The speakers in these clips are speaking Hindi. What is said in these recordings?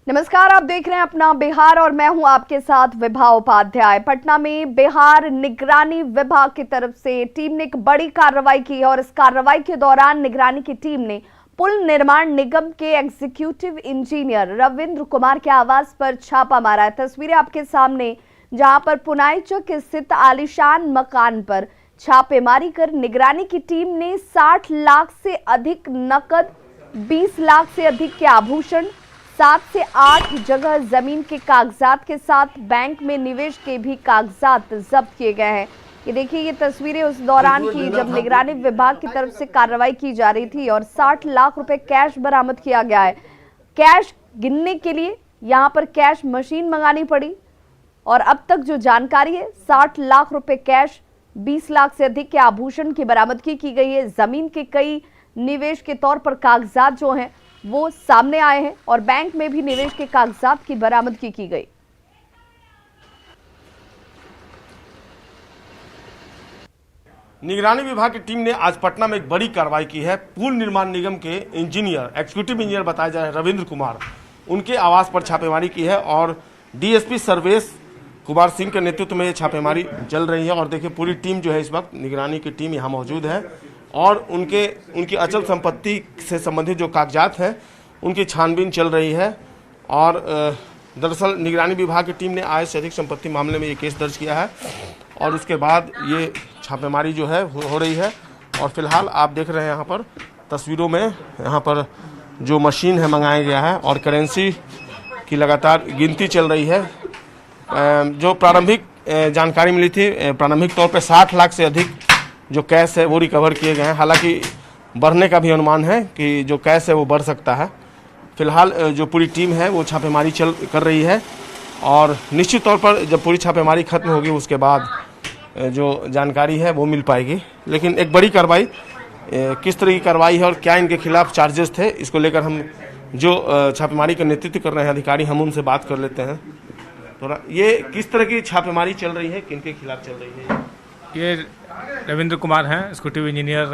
नमस्कार, आप देख रहे हैं अपना बिहार और मैं हूं आपके साथ विभा उपाध्याय। पटना में बिहार निगरानी विभाग की तरफ से टीम ने एक बड़ी कार्रवाई की है और इस कार्रवाई के दौरान निगरानी की टीम ने पुल निर्माण निगम के एग्जीक्यूटिव इंजीनियर रविंद्र कुमार के आवास पर छापा मारा है। तस्वीरें आपके सामने, जहां पर पुनाई चौक स्थित आलीशान मकान पर छापेमारी कर निगरानी की टीम ने 60 लाख से अधिक नकद, 20 लाख से अधिक के आभूषण, 7 से 8 जगह जमीन के कागजात के साथ बैंक में निवेश के भी कागजात जब्त किए गए हैं। ये देखिए, ये तस्वीरें उस दौरान की जब निगरानी विभाग की तरफ से कार्रवाई की जा रही थी और 60 लाख रुपए कैश बरामद किया गया है। कैश गिनने के लिए यहाँ पर कैश मशीन मंगानी पड़ी और अब तक जो जानकारी है 60 लाख रुपए कैश, 20 लाख से अधिक के आभूषण की बरामदगी की गई है। जमीन के कई निवेश के तौर पर कागजात जो हैं वो सामने आए हैं और बैंक में भी निवेश के कागजात की बरामदगी की गई। निगरानी विभाग की टीम ने आज पटना में एक बड़ी कार्रवाई की है। पुल निर्माण निगम के इंजीनियर, एग्जीक्यूटिव इंजीनियर बताए जा रहे हैं रविंद्र कुमार, उनके आवास पर छापेमारी की है और डीएसपी सर्वेश कुमार सिंह के नेतृत्व में ये छापेमारी चल रही है। और देखिए, पूरी टीम जो है इस वक्त निगरानी की टीम यहाँ मौजूद है और उनकी अचल संपत्ति से संबंधित जो कागजात हैं उनकी छानबीन चल रही है। और दरअसल निगरानी विभाग की टीम ने आय से अधिक संपत्ति मामले में ये केस दर्ज किया है और उसके बाद ये छापेमारी जो है हो रही है। और फिलहाल आप देख रहे हैं यहाँ पर तस्वीरों में, यहाँ पर जो मशीन है मंगाया गया है और करेंसी की लगातार गिनती चल रही है। जो प्रारंभिक जानकारी मिली थी, प्रारंभिक तौर पर 60 लाख से अधिक जो कैश है वो रिकवर किए गए हैं। हालांकि बढ़ने का भी अनुमान है कि जो कैश है वो बढ़ सकता है। फिलहाल जो पूरी टीम है वो छापेमारी कर रही है और निश्चित तौर पर जब पूरी छापेमारी खत्म होगी उसके बाद जो जानकारी है वो मिल पाएगी। लेकिन एक बड़ी कार्रवाई, किस तरह की कार्रवाई है और क्या इनके खिलाफ चार्जेस थे, इसको लेकर हम जो छापेमारी का नेतृत्व कर रहे हैं अधिकारी, हम उनसे बात कर लेते हैं। थोड़ा ये किस तरह की छापेमारी चल रही है, किनके खिलाफ चल रही है? ये रविंद्र कुमार हैं, एग्जीक्यूटिव इंजीनियर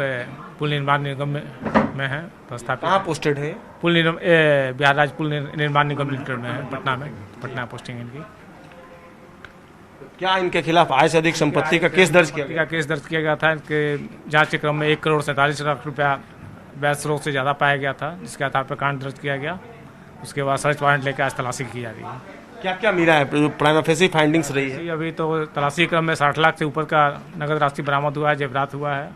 पुल निर्माण निगम में हैं प्रस्थापित। कहाँ पोस्टेड है? बिहार राज्य पुल निर्माण निगम लिमिटेड में है, पटना में, पटना पोस्टिंग इनकी। क्या इनके खिलाफ आय से अधिक संपत्ति का केस दर्ज किया गया? केस दर्ज किया गया था। इनके जांच के क्रम में 1 करोड़ 47 लाख रुपया वैध स्रोत से ज़्यादा पाया गया था, जिसके आधार पर कांड दर्ज किया गया। उसके बाद सर्च वारंट लेकर आज तलाशी की जा रही है। क्या क्या मिला है, जो प्राइमा फेसी फाइंडिंग्स रही है? अभी तो तलाशी क्रम में 60 लाख से ऊपर का नगद राशि बरामद हुआ है, जेवरात हुआ है,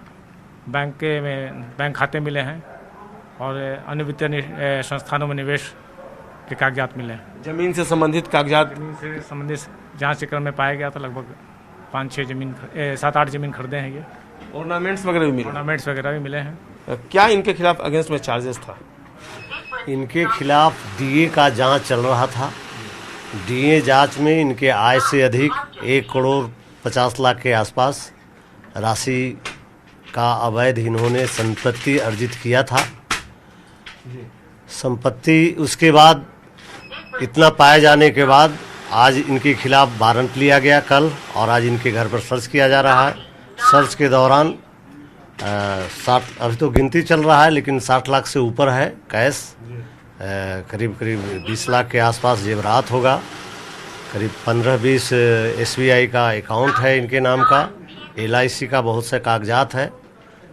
बैंक खाते मिले हैं और अन्य वित्तीय संस्थानों में निवेश के कागजात मिले हैं। जमीन से संबंधित कागजात? जमीन से संबंधित जांच के क्रम में पाया गया था। लगभग 7-8 जमीन खरीदे हैं। ये ऑर्नामेंट्स वगैरह भी मिले? ऑर्नामेंट्स वगैरह भी मिले हैं। क्या इनके खिलाफ अगेंस्ट में चार्जेस था? इनके खिलाफ डीए का जांच चल रहा था। डीए जांच में इनके आय से अधिक 1 करोड़ 50 लाख के आसपास राशि का अवैध इन्होंने संपत्ति अर्जित किया था। संपत्ति उसके बाद इतना पाए जाने के बाद आज इनके खिलाफ वारंट लिया गया कल, और आज इनके घर पर सर्च किया जा रहा है। सर्च के दौरान 60, अभी तो गिनती चल रहा है, लेकिन 60 लाख से ऊपर है कैश। करीब 20 लाख के आसपास जेवरात होगा। करीब 15-20 एसबीआई का अकाउंट है इनके नाम का, LIC का बहुत से कागजात है।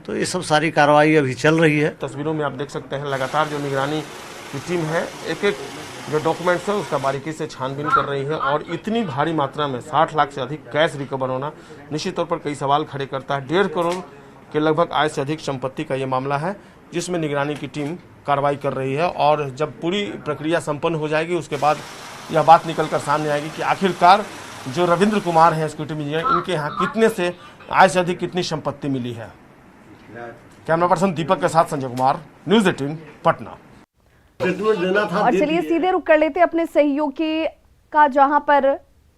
तो ये सब सारी कार्रवाई अभी चल रही है। तस्वीरों में आप देख सकते हैं लगातार जो निगरानी की टीम है एक एक जो डॉक्यूमेंट्स है उसका बारीकी से छानबीन कर रही है। और इतनी भारी मात्रा में 60 लाख से अधिक कैश रिकवर होना निश्चित तौर पर कई सवाल खड़े करता है। 1.5 करोड़ के लगभग आय से अधिक संपत्ति का ये मामला है जिसमें निगरानी की टीम कार्रवाई कर रही है। और जब पूरी प्रक्रिया संपन्न हो जाएगी उसके बाद यह बात निकलकर सामने आएगी कि आखिरकार जो रविंद्र कुमार हैं एग्जीक्यूटिव इंजीनियर, इनके यहाँ कितने से आय से अधिक कितनी संपत्ति मिली है। कैमरा पर्सन दीपक के साथ संजय कुमार, न्यूज़ 18 पटना। और चलिए सीधे रुक कर लेते अपने सहयोगी का, जहां पर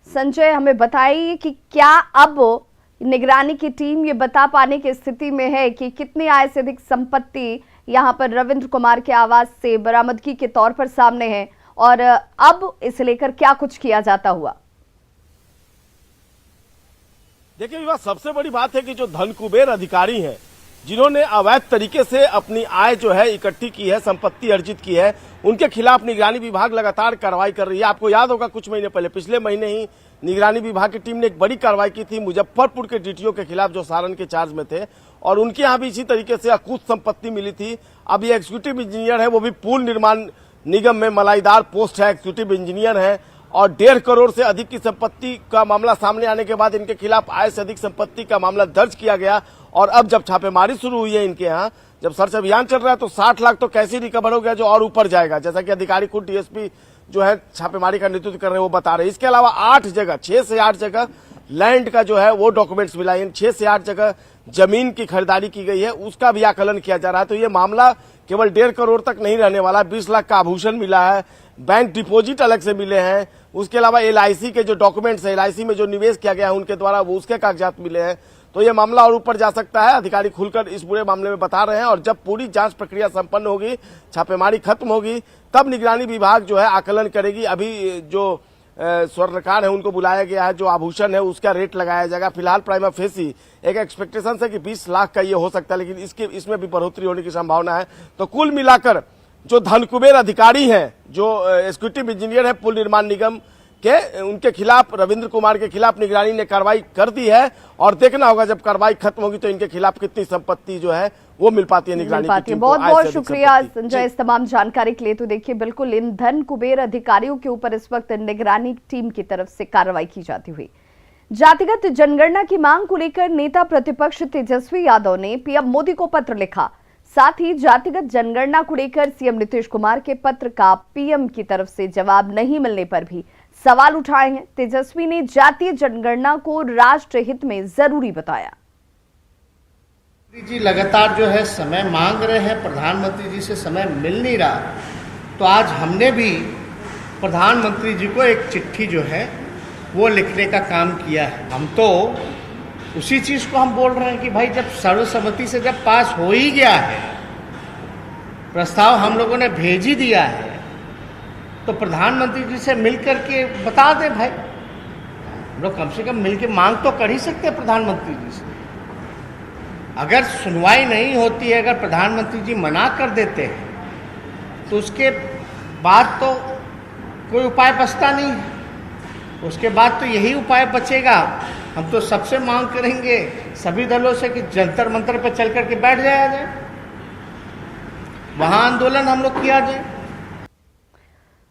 संजय हमें बताइए कि क्या अब निगरानी की टीम ये बता पाने की स्थिति में है कि कितनी आय से अधिक संपत्ति यहां पर रविंद्र कुमार के आवास से बरामदगी के तौर पर सामने है और अब इसे लेकर क्या कुछ किया जाता हुआ? देखिए विवाह, सबसे बड़ी बात है कि जो धन कुबेर अधिकारी हैं जिन्होंने अवैध तरीके से अपनी आय जो है इकट्ठी की है, संपत्ति अर्जित की है, उनके खिलाफ निगरानी विभाग लगातार कार्रवाई कर रही है। आपको याद होगा कुछ महीने पहले, पिछले महीने ही निगरानी विभाग की टीम ने एक बड़ी कार्रवाई की थी मुजफ्फरपुर के डीटीओ के खिलाफ जो सारण के चार्ज में थे, और उनके यहाँ भी इसी तरीके से अकूत संपत्ति मिली थी। अब ये एग्जीक्यूटिव इंजीनियर है, वो भी पुल निर्माण निगम में मलाईदार पोस्ट है, एग्जीक्यूटिव इंजीनियर है, और 1.5 करोड़ से अधिक की संपत्ति का मामला सामने आने के बाद इनके खिलाफ आय से अधिक संपत्ति का मामला दर्ज किया गया। और अब जब छापेमारी शुरू हुई है इनके यहाँ, जब सर्च अभियान चल रहा है, तो 60 लाख तो कैसे रिकवर हो गया, जो और ऊपर जाएगा, जैसा कि अधिकारी खुद डीएसपी जो है छापेमारी का नेतृत्व कर रहे हैं वो बता रहे हैं। इसके अलावा 8 जगह, 6 से 8 जगह लैंड का जो है वो डॉक्यूमेंट्स मिला है, 6 से 8 जगह जमीन की खरीदारी की गई है, उसका भी आकलन किया जा रहा है। तो ये मामला केवल 1.5 करोड़ तक नहीं रहने वाला, 20 लाख का आभूषण मिला है, बैंक डिपॉजिट अलग से मिले हैं, उसके अलावा एलआईसी के जो डॉक्यूमेंट्स है, एलआईसी में जो निवेश किया गया है उनके द्वारा, वो उसके कागजात मिले हैं। तो ये मामला और ऊपर जा सकता है। अधिकारी खुलकर इस पूरे मामले में बता रहे हैं, और जब पूरी जांच प्रक्रिया संपन्न होगी, छापेमारी खत्म होगी, तब निगरानी विभाग जो है आकलन करेगी। अभी जो स्वर्णकार है उनको बुलाया गया है, जो आभूषण है उसका रेट लगाया जाएगा। फिलहाल प्राइमा फेसी एक एक्सपेक्टेशन है कि 20 लाख का ये हो सकता है, लेकिन इसमें भी बढ़ोतरी होने की संभावना है। तो कुल मिलाकर जो धनकुबेर अधिकारी हैं, जो एग्जीक्यूटिव इंजीनियर है पुल निर्माण निगम के, उनके खिलाफ, रविंद्र कुमार के खिलाफ निगरानी ने कार्रवाई कर दी है, और देखना होगा जब कार्रवाई खत्म होगी तो इनके खिलाफ कितनी संपत्ति जो है वो मिल पाती है निगरानी की टीम को। बहुत बहुत शुक्रिया संजय इस तमाम जानकारी के लिए। तो देखिए, बिल्कुल इन धन कुबेर अधिकारियों के ऊपर इस वक्त निगरानी टीम की तरफ से कार्रवाई की जाती हुई। जातिगत जनगणना की मांग को लेकर नेता प्रतिपक्ष तेजस्वी यादव ने पीएम मोदी को पत्र लिखा। साथ ही जातिगत जनगणना को लेकर सीएम नीतीश कुमार के पत्र का पीएम की तरफ से जवाब नहीं मिलने पर भी सवाल उठाए हैं। तेजस्वी ने जातीय जनगणना को राष्ट्र हित में जरूरी बताया। जी लगातार जो है समय मांग रहे हैं, प्रधानमंत्री जी से समय मिल नहीं रहा, तो आज हमने भी प्रधानमंत्री जी को एक चिट्ठी जो है वो लिखने का काम किया है। हम तो उसी चीज़ को हम बोल रहे हैं कि भाई जब सर्वसम्मति से जब पास हो ही गया है, प्रस्ताव हम लोगों ने भेज ही दिया है, तो प्रधानमंत्री जी से मिल करके बता दे भाई। हम लोग कम से कम मिल के मांग तो कर ही सकते हैं प्रधानमंत्री जी से। अगर सुनवाई नहीं होती है, अगर प्रधानमंत्री जी मना कर देते हैं, तो उसके बाद तो कोई उपाय बचता नहीं है। उसके बाद तो यही उपाय बचेगा, हम तो सबसे मांग करेंगे सभी दलों से कि जंतर मंतर पर चल करके बैठ जाया जाए, वहां आंदोलन हम लोग किया जाए।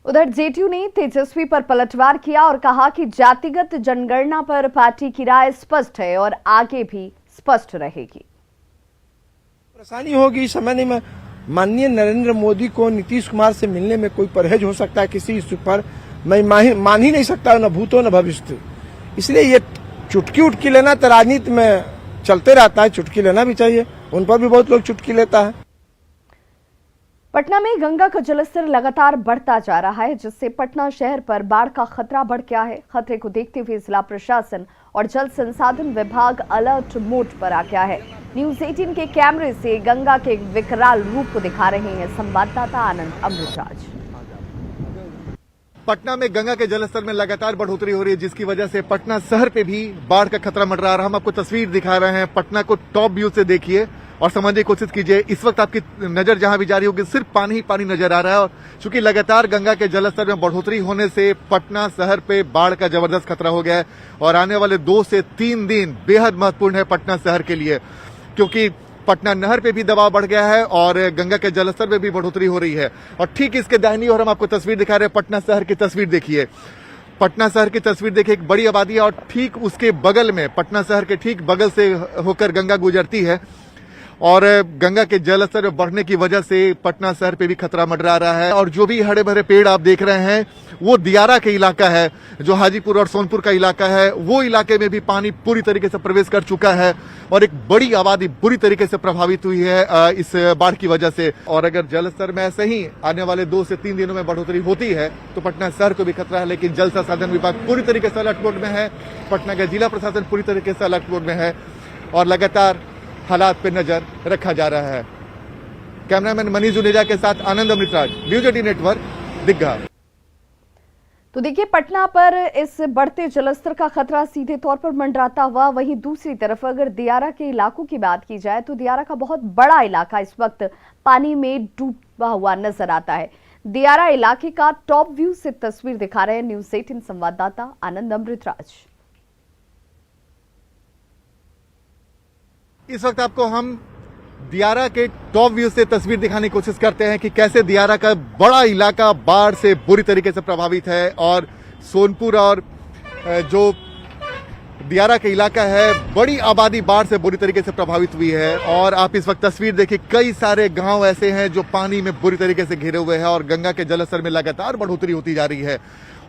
उधर जेडीयू ने तेजस्वी पर पलटवार किया और कहा कि जातिगत जनगणना पर पार्टी की राय स्पष्ट है और आगे भी स्पष्ट रहेगी। परेशानी होगी इस समय में। माननीय नरेंद्र मोदी को नीतीश कुमार से मिलने में कोई परहेज हो सकता है किसी इश्यू पर, मैं मान ही नहीं सकता, न भूतो न भविष्य। इसलिए ये चुटकी उटकी लेना तो राजनीति में चलते रहता है, चुटकी लेना भी चाहिए, उन पर भी बहुत लोग चुटकी लेता है। पटना में गंगा का जलस्तर लगातार बढ़ता जा रहा है, जिससे पटना शहर पर बाढ़ का खतरा बढ़ गया है। खतरे को देखते हुए जिला प्रशासन और जल संसाधन विभाग अलर्ट मोड पर आ गया है। न्यूज 18 के कैमरे से गंगा के विकराल रूप को दिखा रहे हैं संवाददाता आनंद अमृतराज। पटना में गंगा के जलस्तर में लगातार बढ़ोतरी हो रही है, जिसकी वजह से पटना शहर पे भी बाढ़ का खतरा मंडरा रहा है। हम आपको तस्वीर दिखा रहे हैं, पटना को टॉप व्यू से देखिए और समझने की कोशिश कीजिए। इस वक्त आपकी नजर जहां भी जा रही होगी सिर्फ पानी ही पानी नजर आ रहा है, और चूंकि लगातार गंगा के जलस्तर में बढ़ोतरी होने से पटना शहर पे बाढ़ का जबरदस्त खतरा हो गया है। और आने वाले 2 से 3 दिन बेहद महत्वपूर्ण है पटना शहर के लिए, क्योंकि पटना नहर पे भी दबाव बढ़ गया है और गंगा के जलस्तर में भी बढ़ोतरी हो रही है। और ठीक इसके दाहिनी ओर हम आपको तस्वीर दिखा रहे हैं, पटना शहर की तस्वीर देखिए। पटना शहर की तस्वीर देखिए, एक बड़ी आबादी है और ठीक उसके बगल में, पटना शहर के ठीक बगल से होकर गंगा गुजरती है, और गंगा के जलस्तर बढ़ने की वजह से पटना शहर पे भी खतरा मंडरा रहा है। और जो भी हरे भरे पेड़ आप देख रहे हैं वो दियारा के इलाका है, जो हाजीपुर और सोनपुर का इलाका है, वो इलाके में भी पानी पूरी तरीके से प्रवेश कर चुका है और एक बड़ी आबादी बुरी तरीके से प्रभावित हुई है इस बाढ़ की वजह से। और अगर जलस्तर में ऐसे ही आने वाले 2 से 3 दिनों में बढ़ोतरी होती है तो पटना शहर को भी खतरा है। लेकिन जल संसाधन विभाग पूरी तरीके से अलर्ट मोड में है, पटना का जिला प्रशासन पूरी तरीके से अलर्ट मोड में है और लगातार हालात पे नजर रखा जा रहा है। कैमरामैन मनीष जुनेजा के साथ आनंद अमृतराज, न्यूज 18 नेटवर्क, दिग्घा। तो देखिए, पटना पर इस बढ़ते जलस्तर का खतरा सीधे तौर पर मंडराता हुआ, वहीं दूसरी तरफ अगर दियारा के इलाकों की बात की जाए तो दियारा का बहुत बड़ा इलाका इस वक्त पानी में डूबा हुआ नजर आता है। दियारा इलाके का टॉप व्यू से तस्वीर दिखा रहे हैं न्यूज़ 18 संवाददाता आनंद अमृतराज। इस वक्त आपको हम दियारा के टॉप व्यू से तस्वीर दिखाने की कोशिश करते हैं कि कैसे दियारा का बड़ा इलाका बाढ़ से बुरी तरीके से प्रभावित है और सोनपुर और जो दियारा का इलाका है, बड़ी आबादी बाढ़ से बुरी तरीके से प्रभावित हुई है। और आप इस वक्त तस्वीर देखिए, कई सारे गांव ऐसे हैं जो पानी में बुरी तरीके से घिरे हुए हैं और गंगा के जलस्तर में लगातार बढ़ोतरी होती जा रही है।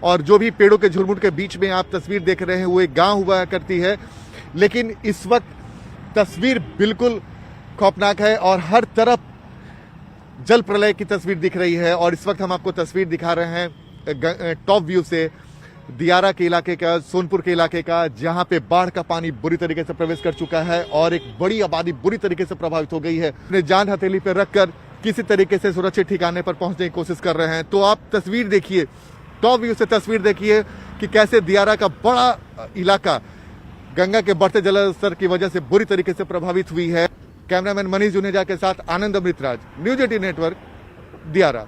और जो भी पेड़ों के झुरमुट के बीच में आप तस्वीर देख रहे हैं वो एक गाँव हुआ करती है, लेकिन इस वक्त तस्वीर बिल्कुल खौफनाक है और हर तरफ जल प्रलय की तस्वीर दिख रही है। और इस वक्त हम आपको तस्वीर दिखा रहे हैं टॉप व्यू से दियारा के इलाके का, सोनपुर के इलाके का, जहां पे बाढ़ का पानी बुरी तरीके से प्रवेश कर चुका है और एक बड़ी आबादी बुरी तरीके से प्रभावित हो गई है। अपने जान हथेली पर रखकर किसी तरीके से सुरक्षित ठिकाने पर पहुंचने की कोशिश कर रहे हैं। तो आप तस्वीर देखिए, टॉप व्यू से तस्वीर देखिए कि कैसे दियारा का बड़ा इलाका गंगा के बढ़ते जलस्तर की वजह से बुरी तरीके से प्रभावित हुई है। कैमरामैन मनीष जुनेजा के साथ आनंद अमृतराज, न्यूज़ 18 नेटवर्क, दियारा।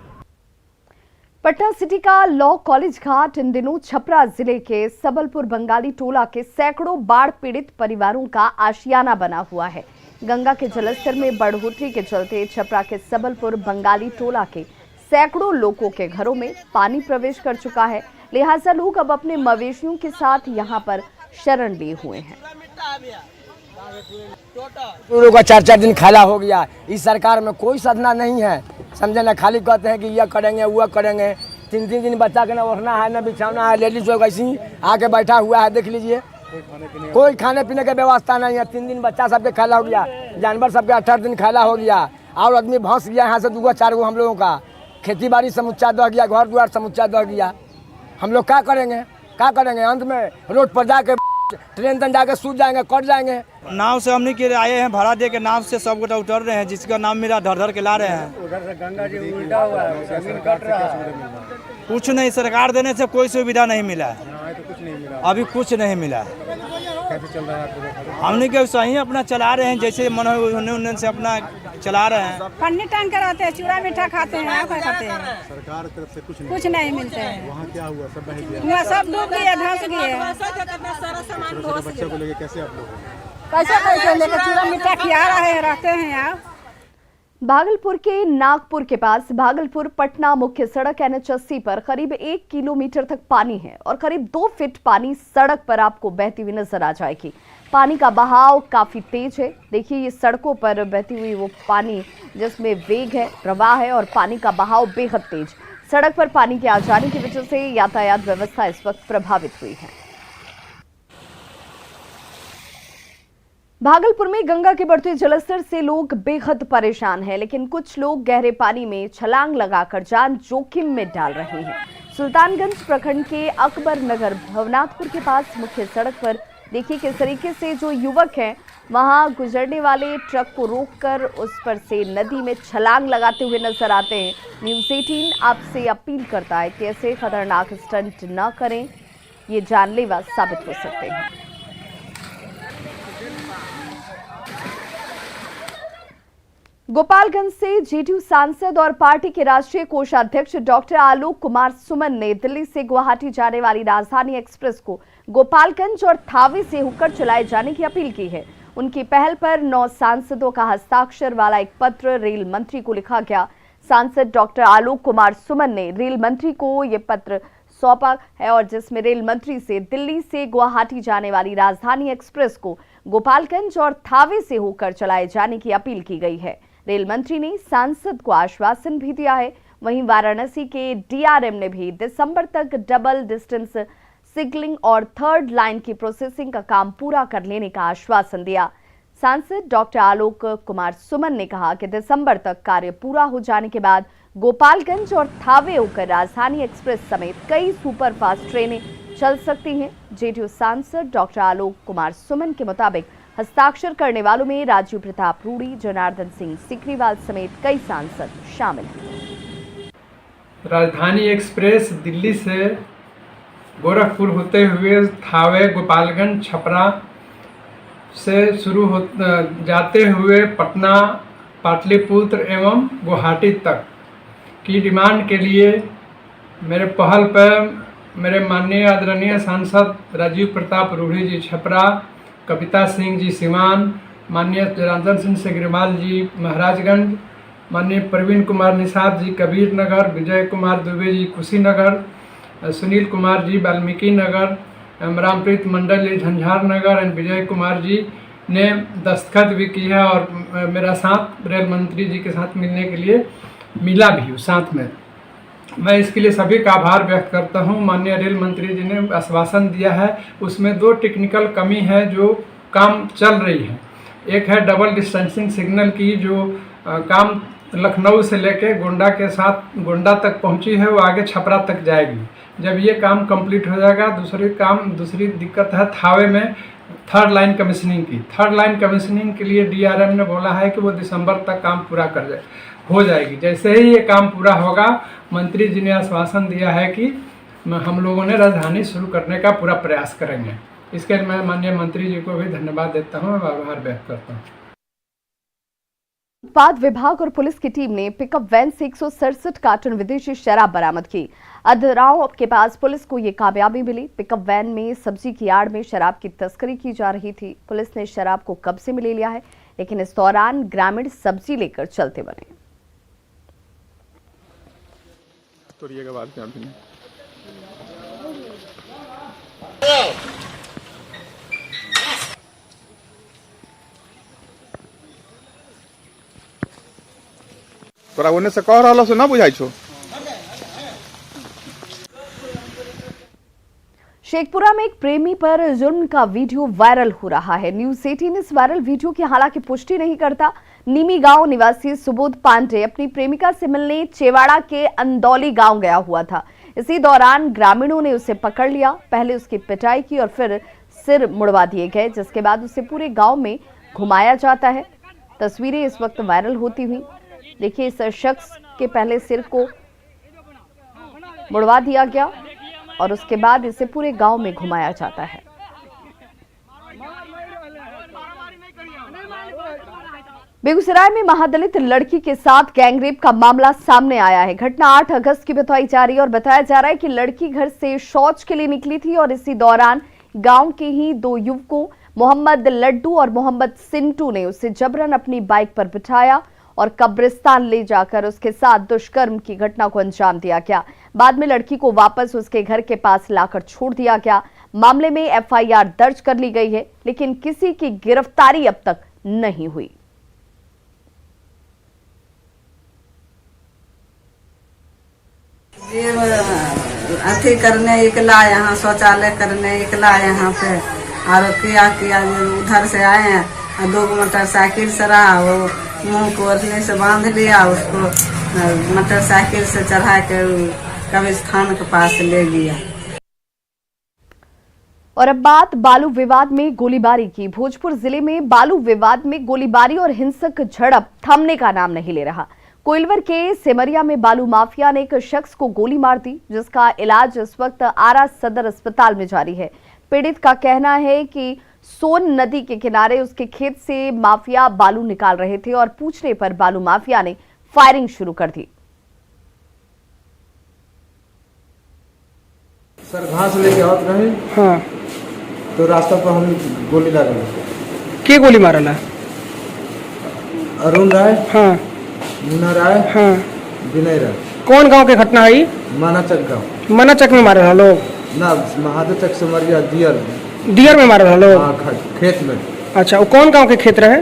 पटना सिटी का लॉ कॉलेज घाट इन दिनों छपरा जिले के सबलपुर बंगाली टोला के सैकड़ों बाढ़ पीड़ित परिवारों का आशियाना बना हुआ है। गंगा के जलस्तर में बढ़ोतरी के चलते छपरा के सबलपुर बंगाली टोला के सैकड़ों लोगों के घरों में पानी प्रवेश कर चुका है। लिहाजा लोग अब अपने मवेशियों के साथ यहां पर शरण लिए हुए हैं। लोगों का 4-4 दिन खाला हो गया। इस सरकार में कोई साधना नहीं है, समझे ना, खाली कहते हैं कि यह करेंगे वह करेंगे। 3-3 दिन बच्चा के ना ओढ़ना है, ना बिछाना है। लेडीज लोग ऐसे ही आके बैठा हुआ है, देख लीजिए, कोई खाने पीने की व्यवस्था नहीं है। 3 दिन बच्चा सबके खाला हो गया, जानवर सबके 18 दिन खाला हो गया। और आदमी भंस गया यहाँ से 2-4 गो। हम लोगों का खेती बाड़ी समुच्चा दह गया, घर द्वार समुच्चा दह गया। हम लोग क्या करेंगे, क्या करेंगे? अंत में रोड पर जाके ट्रेन तन जाके सूझ जाएंगे, कट जाएंगे। नाव से हमने के आए हैं, भाड़ा दे के नाव से सब गोटा उतर रहे हैं, जिसका नाम मेरा धर के ला रहे हैं। उधर से गंगा जी उल्टा हुआ है, जमीन कट रहा है। कुछ नहीं, सरकार देने से कोई सुविधा नहीं मिला है, अभी कुछ नहीं मिला। कैसे चल रहा है? हमने के सही अपना चला रहे हैं, जैसे मन हो उन्हें से अपना चला रहे हैं। पन्नी टांग कर आते हैं, चूड़ा मीठा खाते हैं, आप खाते हैं। सरकार की तरफ से कुछ नहीं मिलते हैं। वहाँ क्या हुआ? सब बह गया, वहाँ सब डूब गए, धंस गए। बच्चे को लेके कैसे आप लोग? कैसे लेकर चूड़ा मीठा खिला रहे हैं, रहते हैं आप। भागलपुर के नागपुर के पास भागलपुर पटना मुख्य सड़क NH80 पर करीब 1 किलोमीटर तक पानी है और करीब 2 फीट पानी सड़क पर आपको बहती हुई नजर आ जाएगी। पानी का बहाव काफी तेज है। देखिए, ये सड़कों पर बहती हुई वो पानी जिसमें वेग है, प्रवाह है और पानी का बहाव बेहद तेज। सड़क पर पानी के आ जाने की वजह से यातायात व्यवस्था इस वक्त प्रभावित हुई है। भागलपुर में गंगा के बढ़ते जलस्तर से लोग बेहद परेशान हैं, लेकिन कुछ लोग गहरे पानी में छलांग लगाकर जान जोखिम में डाल रहे हैं। सुल्तानगंज प्रखंड के अकबर नगर भवनाथपुर के पास मुख्य सड़क पर देखिए किस तरीके से जो युवक हैं वहां गुजरने वाले ट्रक को रोककर उस पर से नदी में छलांग लगाते हुए नजर आते हैं। न्यूज़ 18 आपसे अपील करता है कि ऐसे खतरनाक स्टंट न करें, ये जानलेवा साबित हो सकते हैं। गोपालगंज से जेडीयू सांसद और पार्टी के राष्ट्रीय कोषाध्यक्ष डॉक्टर आलोक कुमार सुमन ने दिल्ली से गुवाहाटी जाने वाली राजधानी एक्सप्रेस को गोपालगंज और थावे से होकर चलाए जाने की अपील की है। उनकी पहल पर 9 सांसदों का हस्ताक्षर वाला एक पत्र रेल मंत्री को लिखा गया। सांसद डॉक्टर आलोक कुमार सुमन ने रेल मंत्री को ये पत्र सौंपा है और जिसमें रेल मंत्री से दिल्ली से गुवाहाटी जाने वाली राजधानी एक्सप्रेस को गोपालगंज और थावे से होकर चलाए जाने की अपील की गई है। रेल मंत्री ने सांसद को आश्वासन भी दिया है। वहीं वाराणसी के डीआरएम ने भी दिसंबर तक डबल डिस्टेंस सिग्नलिंग और 3rd लाइन की प्रोसेसिंग का काम पूरा कर लेने का आश्वासन दिया। सांसद डॉक्टर आलोक कुमार सुमन ने कहा कि दिसंबर तक कार्य पूरा हो जाने के बाद गोपालगंज और थावे होकर राजधानी एक्सप्रेस समेत कई सुपरफास्ट ट्रेनें चल सकती हैं। जेडीयू सांसद डॉक्टर आलोक कुमार सुमन के मुताबिक हस्ताक्षर करने वालों में राजीव प्रताप रूडी, जनार्दन सिंह सिकरीवाल समेत कई सांसद शामिल हैं। राजधानी एक्सप्रेस दिल्ली से गोरखपुर होते हुए थावे, गोपालगंज, छपरा से शुरू हो जाते हुए पटना, पाटलिपुत्र एवं गुवाहाटी तक की डिमांड के लिए मेरे पहल पर मेरे माननीय आदरणीय सांसद राजीव प्रताप रूढ़ी जी छपरा, कविता सिंह जी सिवान, माननीय जनार्दन सिंह सेग्रीवाल जी महाराजगंज, माननीय प्रवीण कुमार निषाद जी कबीर नगर, विजय कुमार दुबे जी कुशीनगर, सुनील कुमार जी वाल्मीकि नगर, रामप्रीत मंडल जी झंझार नगर एंड विजय कुमार जी ने दस्तखत भी की है और मेरा साथ रेल मंत्री जी के साथ मिलने के लिए मिला भी हूँ साथ में। मैं इसके लिए सभी का आभार व्यक्त करता हूँ। माननीय रेल मंत्री जी ने आश्वासन दिया है, उसमें 2 टेक्निकल कमी है जो काम चल रही है। एक है डबल डिस्टेंसिंग सिग्नल की जो काम लखनऊ से लेके गोंडा तक पहुंची है, वो आगे छपरा तक जाएगी। जब ये काम कंप्लीट हो जाएगा, दूसरी दिक्कत है थावे में थर्ड लाइन कमीशनिंग की। थर्ड लाइन कमीशनिंग के लिए DRM ने बोला है कि वो दिसंबर तक काम पूरा हो जाएगी। जैसे ही ये काम पूरा होगा, मंत्री जी ने आश्वासन दिया है कि हम लोगों ने राजधानी शुरू करने का पूरा प्रयास करेंगे। इसके लिए मैं माननीय मंत्री जी को भी धन्यवाद देता हूँ, आभार व्यक्त करता हूँ। उत्पाद विभाग और पुलिस की टीम ने पिकअप वैन से 167 कार्टन विदेशी शराब बरामद की। अधराव के पास पुलिस को ये कामयाबी मिली। पिकअप वैन में सब्जी की आड़ में शराब की तस्करी की जा रही थी। पुलिस ने शराब को कब्जे में ले लिया है, लेकिन इस दौरान ग्रामीण सब्जी लेकर चलते बने। तोरा ओने से कह रहा से ना बुझाई छो। शेखपुरा में एक प्रेमी पर जुर्म का वीडियो वायरल हो रहा है। न्यूज़ 18 इस वायरल वीडियो की हालांकि पुष्टि नहीं करता। नीमी गांव निवासी सुबोध पांडे अपनी प्रेमिका से मिलने चेवाड़ा के अंदौली गांव गया हुआ था। इसी दौरान ग्रामीणों ने उसे पकड़ लिया। पहले उसकी पिटाई की और फिर सिर मुड़वा दिए गए, जिसके बाद उसे पूरे गांव में घुमाया जाता है। तस्वीरें इस वक्त वायरल होती हुई। देखिए, इस शख्स के पहले सिर को मुड़वा दिया गया और उसके बाद इसे पूरे गांव में घुमाया जाता है। बेगूसराय में महादलित लड़की के साथ गैंगरेप का मामला सामने आया है। घटना 8 अगस्त की बताई जा रही है और बताया जा रहा है कि लड़की घर से शौच के लिए निकली थी और इसी दौरान गांव के ही 2 युवकों मोहम्मद लड्डू और मोहम्मद सिंटू ने उसे जबरन अपनी बाइक पर बिठाया और कब्रिस्तान ले जाकर उसके साथ दुष्कर्म की घटना को अंजाम दिया गया। बाद में लड़की को वापस उसके घर के पास लाकर छोड़ दिया गया। मामले में FIR दर्ज कर ली गई है, लेकिन किसी की गिरफ्तारी अब तक नहीं हुई। अथी करने निकला, यहाँ शौचालय करने निकला यहाँ पे, और किया उधर से आए हैं, 2 मोटरसाइकिल से रहा, वो मुंह को ओढ़ने से बांध लिया, उसको मोटरसाइकिल से चढ़ा के कब्रिस्तान के पास ले गया। और अब बात बालू विवाद में गोलीबारी की। भोजपुर जिले में बालू विवाद में गोलीबारी और हिंसक झड़प थमने का नाम नहीं ले रहा। कोइलवर के सिमरिया में बालू माफिया ने एक शख्स को गोली मार दी, जिसका इलाज इस वक्त आरा सदर अस्पताल में जारी है। पीड़ित का कहना है कि सोन नदी के किनारे उसके खेत से माफिया बालू निकाल रहे थे और पूछने पर बालू माफिया ने फायरिंग शुरू कर दी। सर घास लेके आते रहे, हाँ, तो रास्ता पर हम गोली लगा। के गोली मारला? अरुण राय, हाँ, मुन्ना राय, हाँ, विनय राय। कौन गांव के घटना है? मानाचक गाँव। मनाचक में मारे रहा लोग ना, महादेव चक सिमरिया दियर में मारे रहा लोग। हाँ, खेत में। अच्छा, वो कौन गांव के खेत रहे?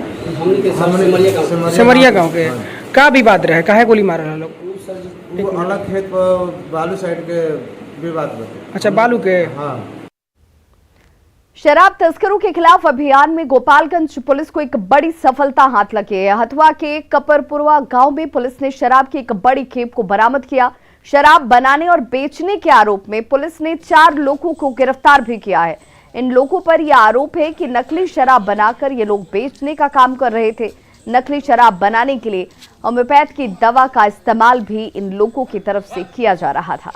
सिमरिया गांव के। का विवाद रहे, काहे गोली मारे रहा लोग? वो अलग खेत पर बालू साइड के विवाद बने। अच्छा, बालू के। हाँ। शराब तस्करों के खिलाफ अभियान में गोपालगंज पुलिस को एक बड़ी सफलता हाथ लगी है। हथवा के कपरपुरवा गांव में पुलिस ने शराब की एक बड़ी खेप को बरामद किया। शराब बनाने और बेचने के आरोप में पुलिस ने 4 लोगों को गिरफ्तार भी किया है। इन लोगों पर यह आरोप है कि नकली शराब बनाकर ये लोग बेचने का काम कर रहे थे। नकली शराब बनाने के लिए होम्योपैथ की दवा का इस्तेमाल भी इन लोगों की तरफ से किया जा रहा था।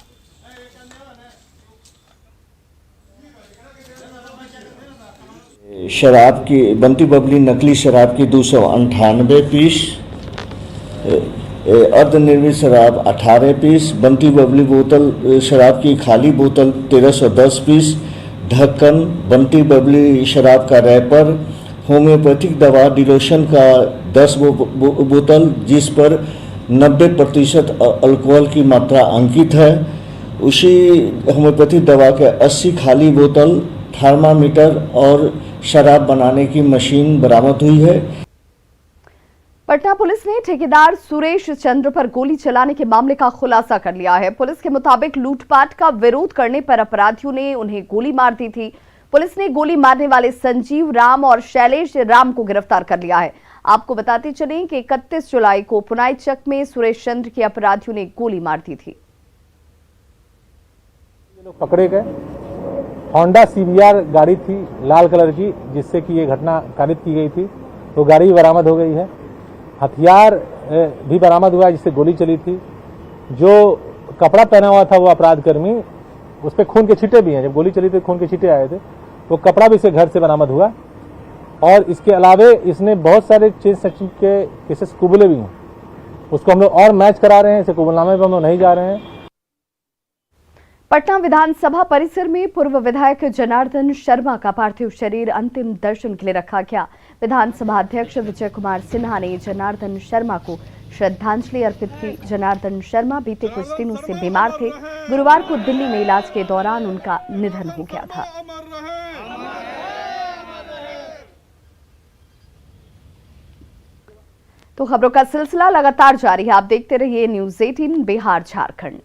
शराब की बंटी बबली नकली शराब की 298 पीस, अर्धनिर्मित शराब 18 पीस, बंटी बबली बोतल शराब की खाली बोतल 1310 पीस, ढक्कन, बंटी बबली शराब का रैपर, होम्योपैथिक दवा डिलोशन का 10 बोतल जिस पर 90% अल्कोहल की मात्रा अंकित है। उसी होम्योपैथिक दवा के 80 खाली बोतल, थर्मामीटर और शराब बनाने की मशीन बरामद हुई है। पटना पुलिस ने ठेकेदार सुरेश चंद्र पर गोली चलाने के मामले का खुलासा कर लिया है। पुलिस के मुताबिक लूटपाट का विरोध करने पर अपराधियों ने उन्हें गोली मार दी थी। पुलिस ने गोली मारने वाले संजीव राम और शैलेश राम को गिरफ्तार कर लिया है। आपको बताते चलें कि 31 जुलाई को पुनाईचक में सुरेश चंद्र के अपराधियों ने गोली मार दी थी। लोग पकड़े गए। होंडा सीबीआर गाड़ी थी लाल कलर की, जिससे कि ये घटना कारित की गई थी, तो गाड़ी बरामद हो गई है। हथियार भी बरामद हुआ है जिससे गोली चली थी। जो कपड़ा पहना हुआ था वो अपराध कर्मी, उस पर खून के छींटे भी हैं। जब गोली चली तो खून के छींटे आए थे, वो कपड़ा भी इसके घर से बरामद हुआ। और इसके अलावे इसने बहुत सारे चेन सेक्शन के केसेस कुबले भी हैं, उसको हम लोग और मैच करा रहे हैं। इसे कुबलनामे पर हम लोग नहीं जा रहे हैं। पटना विधानसभा परिसर में पूर्व विधायक जनार्दन शर्मा का पार्थिव शरीर अंतिम दर्शन के लिए रखा गया। विधानसभा अध्यक्ष विजय कुमार सिन्हा ने जनार्दन शर्मा को श्रद्धांजलि अर्पित की। जनार्दन शर्मा बीते कुछ दिनों से बीमार थे। गुरुवार को दिल्ली में इलाज के दौरान उनका निधन हो गया था। तो खबरों का सिलसिला लगातार जारी है। आप देखते रहिए न्यूज़ 18 बिहार झारखंड।